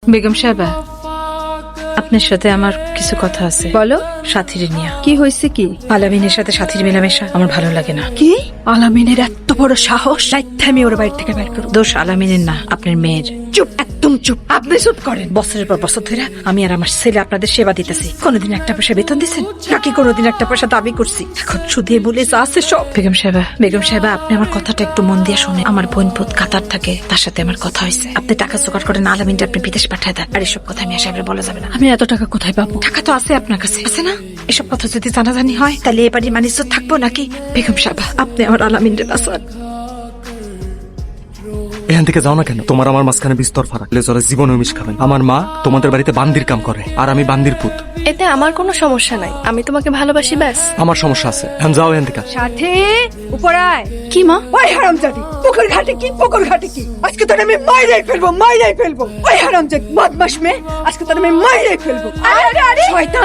বেগম সাহেবা, আপনার সাথে আমার কিছু কথা আছে। বলো, সাথীর নিয়ে। কি হয়েছে? কি আলামিনের সাথে সাথীর মেলামেশা আমার ভালো লাগে না। কি আলামিনের এত বড় সাহস! রাইতে আমি ওর বাড়ি থেকে বের করব। দোষ আলামিনের না, আপনার মেয়ের। চুপ, একদম চুপ। আপনি চুপ করেন। বছরের পর বছর ধরে আমি আর আমার ছেলে আপনাদের সেবা দিতেছি। কোনোদিন একটা পয়সা বেতন দিচ্ছেন নাকি কোনোদিন একটা পয়সা দাবি করছি? এখন শুধিয়ে বলে যা আছে সব। বেগম সাহেবা, আপনি আমার কথাটা একটু মন দিয়ে শুনে। আমার বোন পুত কাতার থাকে, তার সাথে আমার কথা হয়েছে। আপনি টাকা জোগাড় করেন, আলামিনটা আপনি বিদেশ পাঠায় দেন। আর এসব কথা আমি সাহেবের বলা যাবে না। আমি এত টাকা কোথায় পাবো? টাকা তো আছে আপনার কাছে, আছে না? এসব কথা যদি জানাজানি হয় তাহলে এ বাড়ির মানিজ্য থাকবো নাকি? বেগম সাহেবা, আপনি আমার আলামিনরে বাঁচান। এখান থেকে যাও না কেন? তোমার আমার মাঝখানে বিস্তর ফারাক। লেজরে জীবনে মিশ খাবেন। আমার মা তোমাদের বাড়িতে বান্দির কাম করে, আর আমি বান্দির পুত। এতে আমার কোনো সমস্যা নাই, আমি তোমাকে ভালোবাসি ব্যাস। আমার সমস্যা আছে। এখন যাও এখান থেকে। সাথে উপরে আয়। কি মা? ওই হারামজাদি, পুকুর ঘাটে কি? আজকে তোর আমি মাইরাই ফেলবো। ওই হারামজাদি বদমাশ মেয়ে, আজকে তোর আমি মাইরাই ফেলবো। আরে শয়তান!